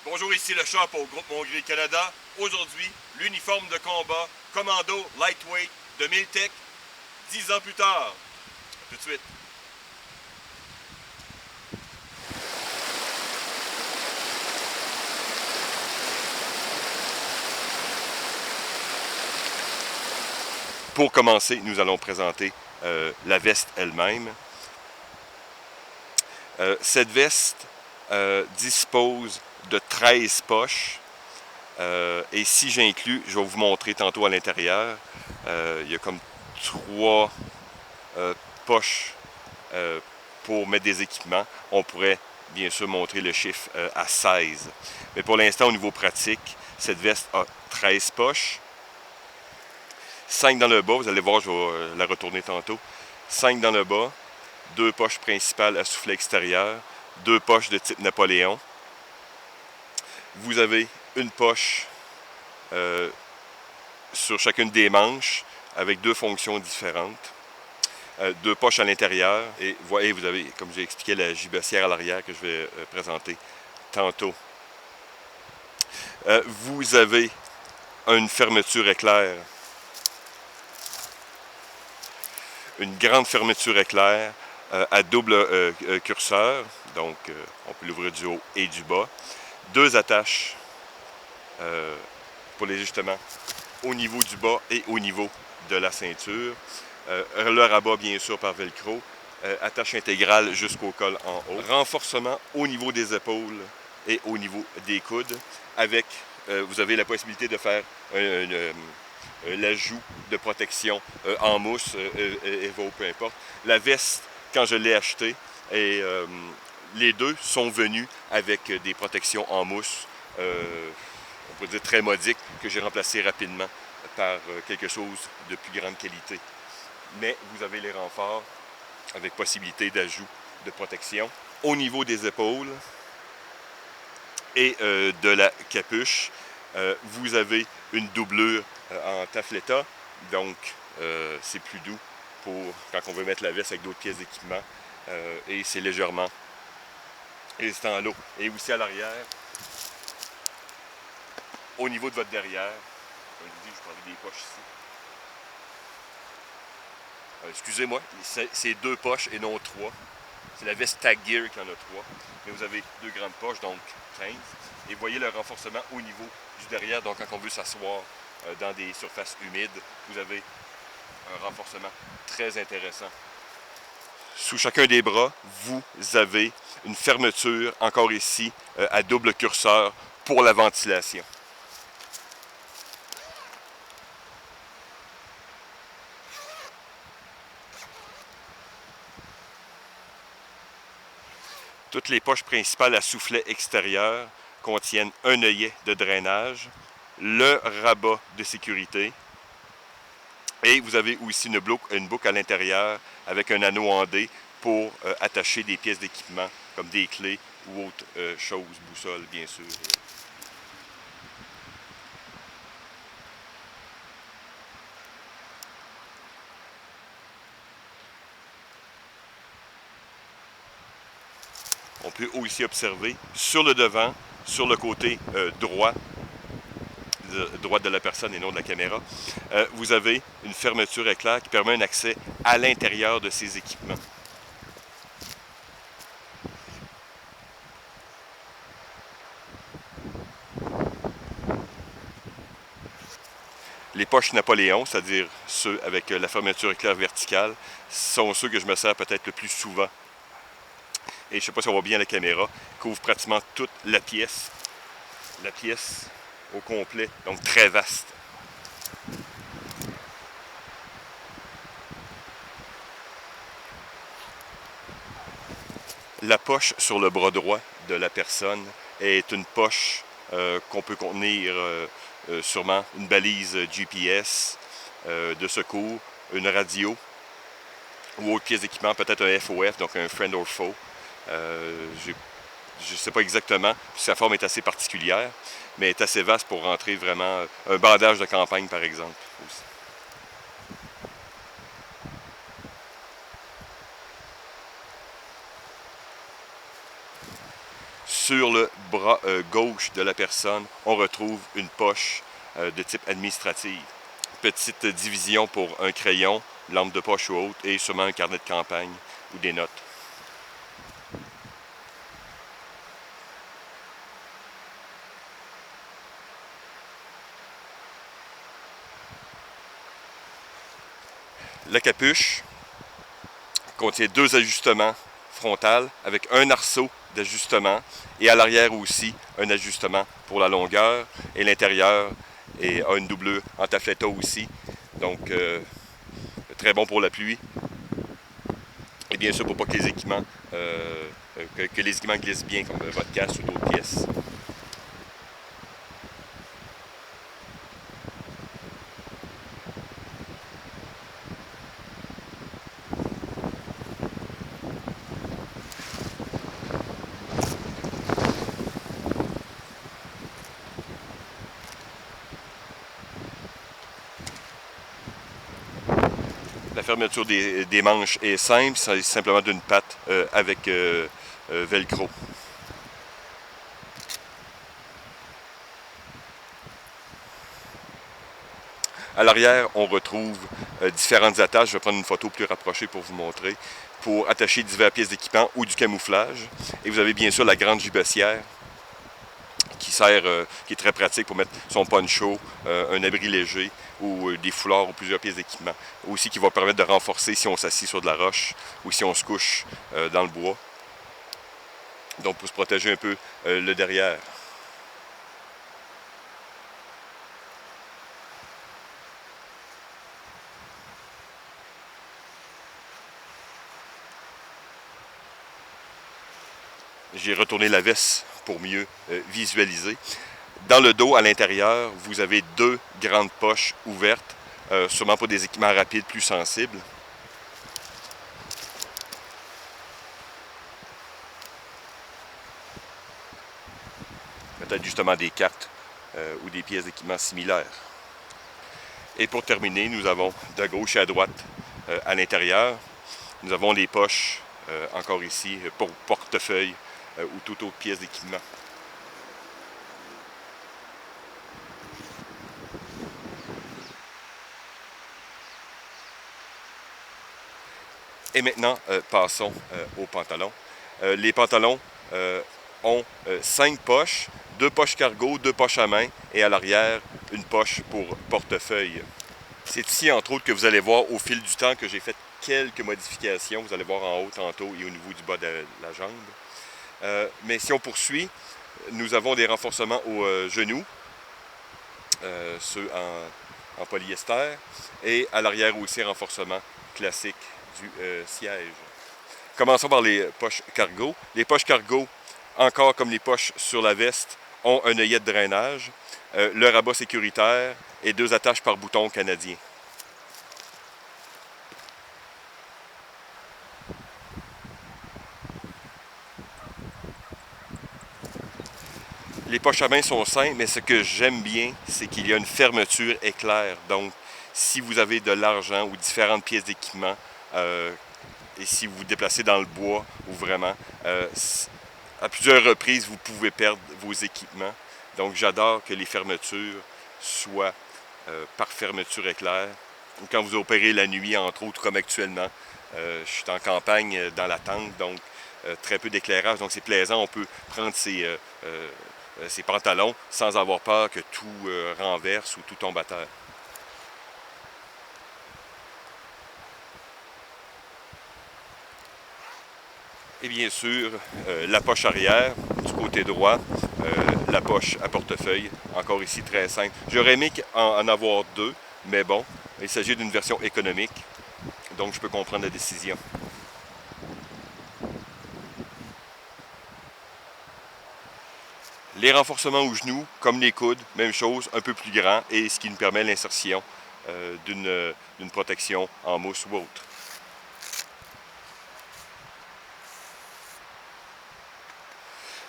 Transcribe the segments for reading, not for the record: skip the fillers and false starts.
Bonjour, ici le Shop au groupe Mon Grill Canada. Aujourd'hui, l'uniforme de combat Commando Lightweight de Miltech, 10 ans plus tard. A tout de suite. Pour commencer, nous allons présenter la veste elle-même. Cette veste dispose de 13 poches. Et si j'inclus, je vais vous montrer tantôt à l'intérieur, il y a comme 3 poches pour mettre des équipements. On pourrait bien sûr montrer le chiffre à 16. Mais pour l'instant, au niveau pratique, cette veste a 13 poches. 5 dans le bas, vous allez voir, je vais la retourner tantôt. 5 dans le bas, 2 poches principales à soufflet extérieur, 2 poches de type Napoléon. Vous avez une poche sur chacune des manches avec 2 fonctions différentes. 2 poches à l'intérieur et voyez, vous avez, comme j'ai expliqué, la gibecière à l'arrière que je vais présenter tantôt. Vous avez une fermeture éclair. Une grande fermeture éclair à double curseur, donc on peut l'ouvrir du haut et du bas. 2 attaches pour les ajustements au niveau du bas et au niveau de la ceinture. Le rabat bien sûr par velcro, attache intégrale jusqu'au col en haut. Renforcement au niveau des épaules et au niveau des coudes avec, vous avez la possibilité de faire l'ajout de protection en mousse, Evo, peu importe. La veste, quand je l'ai achetée, et les deux sont venus avec des protections en mousse, on pourrait dire très modiques, que j'ai remplacées rapidement par quelque chose de plus grande qualité. Mais vous avez les renforts avec possibilité d'ajout de protection. Au niveau des épaules et de la capuche, vous avez une doublure en taffeta, donc c'est plus doux pour quand on veut mettre la veste avec d'autres pièces d'équipement et c'est légèrement résistant à l'eau. Et aussi à l'arrière, au niveau de votre derrière, comme je vous dis, je parlais des poches ici. Excusez-moi, c'est 2 poches et non 3. C'est la veste Tag Gear qui en a 3. Mais vous avez 2 grandes poches, donc 15. Et voyez le renforcement au niveau du derrière. Donc quand on veut s'asseoir dans des surfaces humides, vous avez un renforcement très intéressant. Sous chacun des bras, vous avez une fermeture, encore ici, à double curseur pour la ventilation. Toutes les poches principales à soufflet extérieur contiennent un œillet de drainage, le rabat de sécurité et vous avez aussi une boucle à l'intérieur avec un anneau en D pour attacher des pièces d'équipement comme des clés ou autres choses, boussole bien sûr. On peut aussi observer sur le devant, sur le côté droit de la personne et non de la caméra, vous avez une fermeture éclair qui permet un accès à l'intérieur de ces équipements. Les poches Napoléon, c'est-à-dire ceux avec la fermeture éclair verticale, sont ceux que je me sers peut-être le plus souvent. Et je ne sais pas si on voit bien la caméra, couvre pratiquement toute la pièce au complet, donc très vaste. La poche sur le bras droit de la personne est une poche qu'on peut contenir sûrement une balise GPS de secours, une radio ou autre pièce d'équipement, peut-être un FOF, donc un Friend or Foe. Je ne sais pas exactement, sa forme est assez particulière, mais est assez vaste pour rentrer vraiment un bandage de campagne par exemple aussi. Sur le bras gauche de la personne, on retrouve une poche de type administrative. Petite division pour un crayon, lampe de poche ou autre, et sûrement un carnet de campagne ou des notes. La capuche contient 2 ajustements frontales avec un arceau d'ajustement et à l'arrière aussi un ajustement pour la longueur et l'intérieur et a une doublure en taffeta aussi. Donc très bon pour la pluie. Et bien sûr pour pas que les équipements que les équipements glissent bien comme votre casque ou d'autres pièces. La fermeture des manches est simple, c'est simplement d'une patte avec velcro. À l'arrière, on retrouve différentes attaches. Je vais prendre une photo plus rapprochée pour vous montrer, pour attacher diverses pièces d'équipement ou du camouflage. Et vous avez bien sûr la grande gibecière qui sert, qui est très pratique pour mettre son poncho, un abri léger ou des foulards ou plusieurs pièces d'équipement. Aussi qui va permettre de renforcer si on s'assied sur de la roche ou si on se couche dans le bois. Donc pour se protéger un peu le derrière. J'ai retourné la veste pour mieux visualiser. Dans le dos, à l'intérieur, vous avez 2 grandes poches ouvertes, sûrement pour des équipements rapides plus sensibles. Peut-être justement des cartes ou des pièces d'équipement similaires. Et pour terminer, nous avons de gauche à droite à l'intérieur, nous avons les poches, encore ici, pour portefeuille ou toute autre pièce d'équipement. Et maintenant, passons aux pantalons. Les pantalons ont 5 poches, 2 poches cargo, 2 poches à main et à l'arrière, une poche pour portefeuille. C'est ici, entre autres, que vous allez voir au fil du temps que j'ai fait quelques modifications. Vous allez voir en haut tantôt et au niveau du bas de la jambe. Mais si on poursuit, nous avons des renforcements aux genoux, ceux en polyester, et à l'arrière aussi renforcement classique du siège. Commençons par les poches cargo. Les poches cargo, encore comme les poches sur la veste, ont un œillet de drainage, le rabat sécuritaire et 2 attaches par bouton canadien. Les poches à main sont simples, mais ce que j'aime bien, c'est qu'il y a une fermeture éclair. Donc, si vous avez de l'argent ou différentes pièces d'équipement, et si vous vous déplacez dans le bois ou vraiment, à plusieurs reprises, vous pouvez perdre vos équipements. Donc, j'adore que les fermetures soient par fermeture éclair. Ou quand vous opérez la nuit, entre autres, comme actuellement, je suis en campagne dans la tente, donc très peu d'éclairage. Donc, c'est plaisant. On peut prendre ses pantalons sans avoir peur que tout renverse ou tout tombe à terre. Et bien sûr, la poche arrière, du côté droit, la poche à portefeuille, encore ici très simple. J'aurais aimé en avoir 2, mais bon, il s'agit d'une version économique, donc je peux comprendre la décision. Les renforcements aux genoux, comme les coudes, même chose, un peu plus grand, et ce qui nous permet l'insertion d'une protection en mousse ou autre.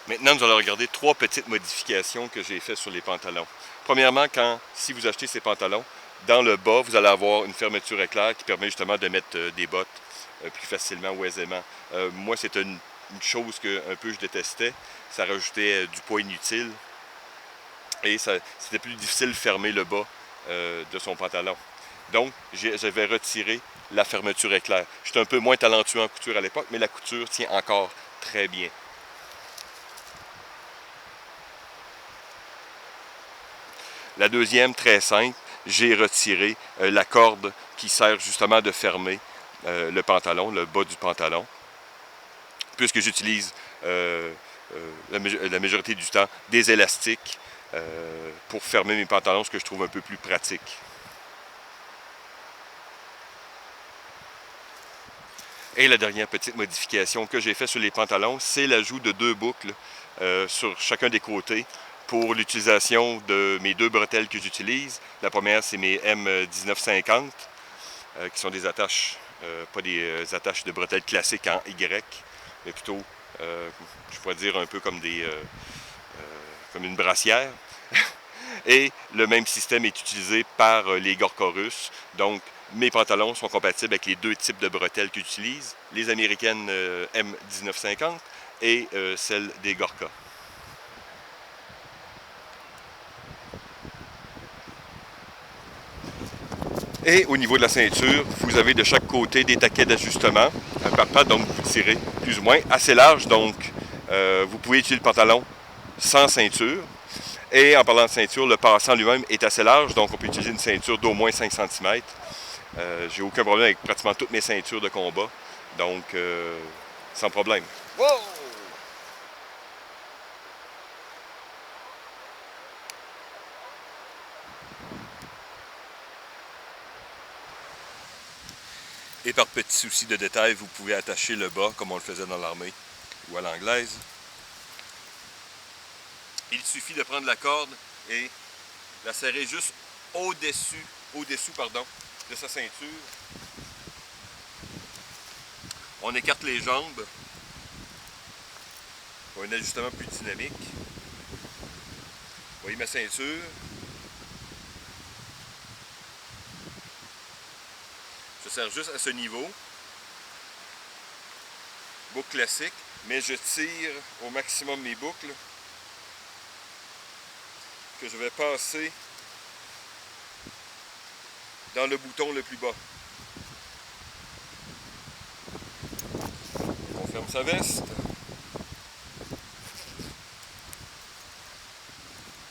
Maintenant, nous allons regarder 3 petites modifications que j'ai faites sur les pantalons. Premièrement, si vous achetez ces pantalons, dans le bas, vous allez avoir une fermeture éclair qui permet justement de mettre des bottes plus facilement ou aisément. Moi, c'est une une chose que un peu je détestais. Ça rajoutait du poids inutile. Et c'était plus difficile de fermer le bas de son pantalon. Donc, j'avais retiré la fermeture éclair. J'étais un peu moins talentueux en couture à l'époque, mais la couture tient encore très bien. La deuxième, très simple, j'ai retiré la corde qui sert justement de fermer le pantalon, le bas du pantalon, puisque j'utilise la majorité du temps des élastiques pour fermer mes pantalons, ce que je trouve un peu plus pratique. Et la dernière petite modification que j'ai faite sur les pantalons, c'est l'ajout de 2 boucles sur chacun des côtés pour l'utilisation de mes 2 bretelles que j'utilise. La première, c'est mes M1950, qui sont des attaches, pas des attaches de bretelles classiques en Y, mais plutôt, je pourrais dire un peu comme comme une brassière. Et le même système est utilisé par les Gorka russes. Donc, mes pantalons sont compatibles avec les 2 types de bretelles que j'utilise, les américaines M1950 et celles des Gorka. Et au niveau de la ceinture, vous avez de chaque côté des taquets d'ajustement par patte, donc vous tirez plus ou moins assez large, donc vous pouvez utiliser le pantalon sans ceinture. Et en parlant de ceinture, le passant lui-même est assez large, donc on peut utiliser une ceinture d'au moins 5 cm. J'ai aucun problème avec pratiquement toutes mes ceintures de combat, donc sans problème. Wow! Et par petit souci de détail, vous pouvez attacher le bas comme on le faisait dans l'armée ou à l'anglaise. Il suffit de prendre la corde et la serrer juste au-dessous de sa ceinture. On écarte les jambes pour un ajustement plus dynamique. Vous voyez ma ceinture. Je serre juste à ce niveau. Boucle classique, mais je tire au maximum mes boucles que je vais passer dans le bouton le plus bas. On ferme sa veste.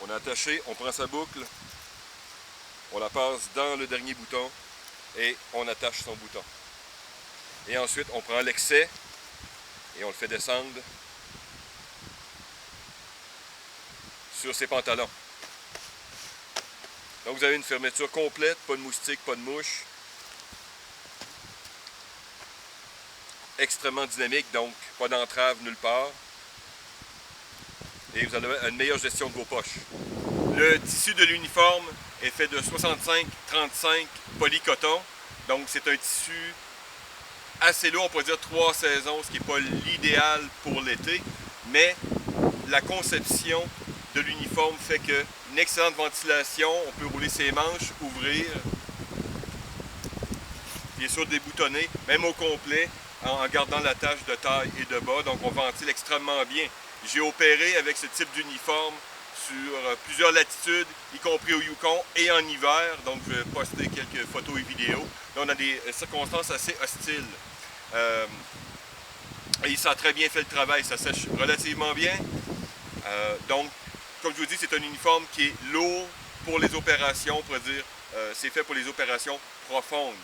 On a attaché, on prend sa boucle, on la passe dans le dernier bouton et on attache son bouton. Et ensuite, on prend l'excès et on le fait descendre sur ses pantalons. Donc vous avez une fermeture complète, pas de moustique, pas de mouche. Extrêmement dynamique, donc pas d'entrave nulle part. Et vous avez une meilleure gestion de vos poches. Le tissu de l'uniforme est fait de 65-35 polycoton. Donc c'est un tissu assez lourd, on pourrait dire 3 saisons, ce qui n'est pas l'idéal pour l'été. Mais la conception de l'uniforme fait qu'une excellente ventilation, on peut rouler ses manches, ouvrir, bien sûr déboutonner, même au complet, en gardant la tâche de taille et de bas, donc on ventile extrêmement bien. J'ai opéré avec ce type d'uniforme sur plusieurs latitudes, y compris au Yukon et en hiver, donc je vais poster quelques photos et vidéos. Là, on a des circonstances assez hostiles. Et ça a très bien fait le travail, ça sèche relativement bien. Donc, comme je vous dis, c'est un uniforme qui est lourd pour les opérations, on pourrait dire, c'est fait pour les opérations profondes.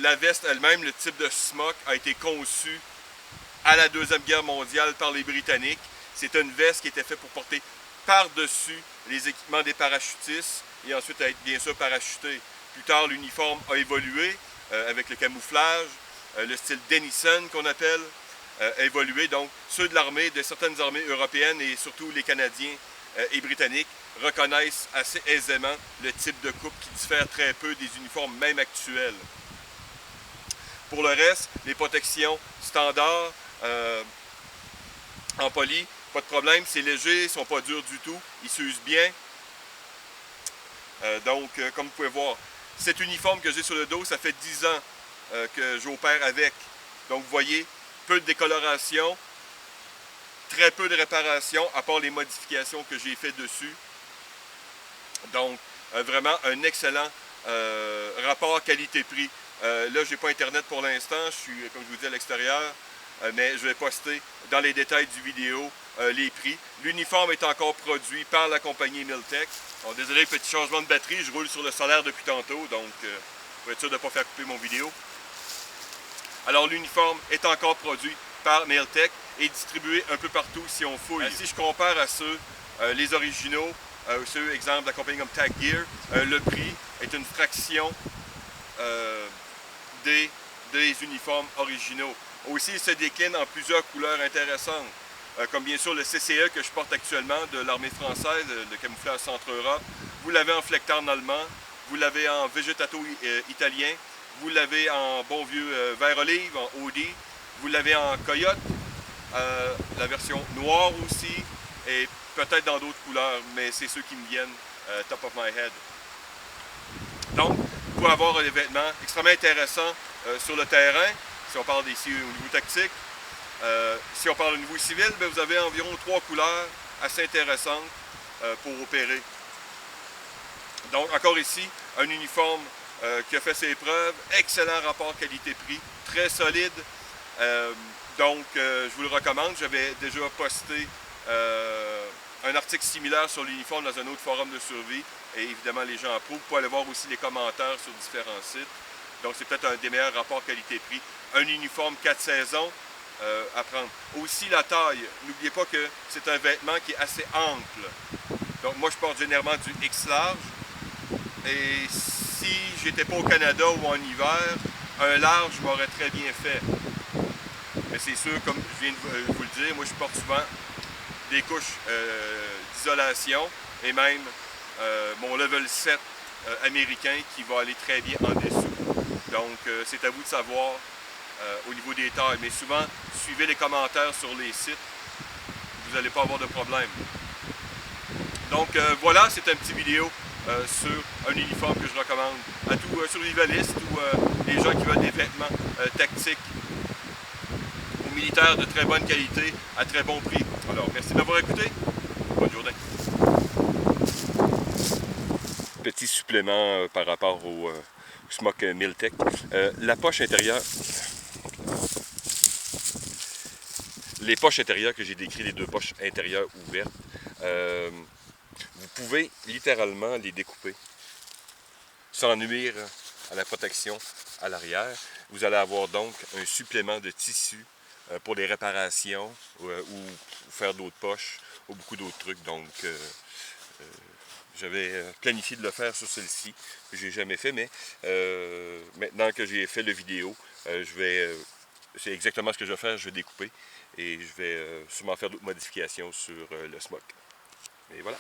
La veste elle-même, le type de smock, a été conçu à la Deuxième Guerre mondiale par les Britanniques. C'est une veste qui était faite pour porter par-dessus les équipements des parachutistes et ensuite être bien sûr parachuté. Plus tard, l'uniforme a évolué avec le camouflage, le style Denison qu'on appelle, a évolué. Donc, ceux de l'armée, de certaines armées européennes et surtout les Canadiens et Britanniques reconnaissent assez aisément le type de coupe qui diffère très peu des uniformes même actuels. Pour le reste, les protections standards en poly, pas de problème, c'est léger, ils ne sont pas durs du tout, ils s'usent bien. Donc, comme vous pouvez voir, cet uniforme que j'ai sur le dos, ça fait 10 ans que j'opère avec. Donc, vous voyez, peu de décoloration, très peu de réparation, à part les modifications que j'ai fait dessus. Donc, vraiment un excellent rapport qualité-prix. Là, je n'ai pas Internet pour l'instant, je suis, comme je vous dis, à l'extérieur, mais je vais poster dans les détails du vidéo les prix. L'uniforme est encore produit par la compagnie Milltech. Bon, désolé, petit changement de batterie, je roule sur le solaire depuis tantôt, donc pour être sûr de ne pas faire couper mon vidéo. Alors, l'uniforme est encore produit par Milltech et distribué un peu partout si on fouille. Si je compare à ceux, les originaux, ceux, exemple, de la compagnie comme Tag Gear, le prix est une fraction des uniformes originaux. Aussi, il se décline en plusieurs couleurs intéressantes, comme bien sûr le CCE que je porte actuellement de l'armée française, de camouflage Centre-Europe. Vous l'avez en Flecktarn allemand, vous l'avez en Végétato italien, vous l'avez en bon vieux vert olive, en OD, vous l'avez en Coyote, la version noire aussi, et peut-être dans d'autres couleurs, mais c'est ceux qui me viennent top of my head. Donc, pour avoir des vêtements extrêmement intéressants sur le terrain, si on parle ici au niveau tactique, si on parle au niveau civil, bien, vous avez environ 3 couleurs assez intéressantes pour opérer. Donc, encore ici, un uniforme qui a fait ses preuves, excellent rapport qualité-prix, très solide. Donc, je vous le recommande. J'avais déjà posté un article similaire sur l'uniforme dans un autre forum de survie. Et évidemment, les gens approuvent. Vous pouvez aller voir aussi les commentaires sur différents sites. Donc, c'est peut-être un des meilleurs rapports qualité-prix. Un uniforme 4 saisons à prendre. Aussi, la taille. N'oubliez pas que c'est un vêtement qui est assez ample. Donc, moi, je porte généralement du X large. Et si j'étais pas au Canada ou en hiver, un large m'aurait très bien fait. Mais c'est sûr, comme je viens de vous le dire, moi, je porte souvent des couches d'isolation et même mon level 7 américain qui va aller très bien en dessous. Donc, c'est à vous de savoir au niveau des tailles. Mais souvent, suivez les commentaires sur les sites. Vous n'allez pas avoir de problème. Donc, voilà, c'est un petit vidéo sur un uniforme que je recommande à tous survivalistes ou les gens qui veulent des vêtements tactiques ou militaires de très bonne qualité à très bon prix. Alors, merci de m'avoir écouté. Bonne journée. Petit supplément par rapport au Smock Milltech. La poche intérieure, les poches intérieures que j'ai décrites, les 2 poches intérieures ouvertes, vous pouvez littéralement les découper sans nuire à la protection à l'arrière. Vous allez avoir donc un supplément de tissu pour les réparations ou faire d'autres poches ou beaucoup d'autres trucs. Donc, j'avais planifié de le faire sur celle-ci, que je n'ai jamais fait, mais maintenant que j'ai fait la vidéo, c'est exactement ce que je vais faire, je vais découper et je vais sûrement faire d'autres modifications sur le Smock. Et voilà.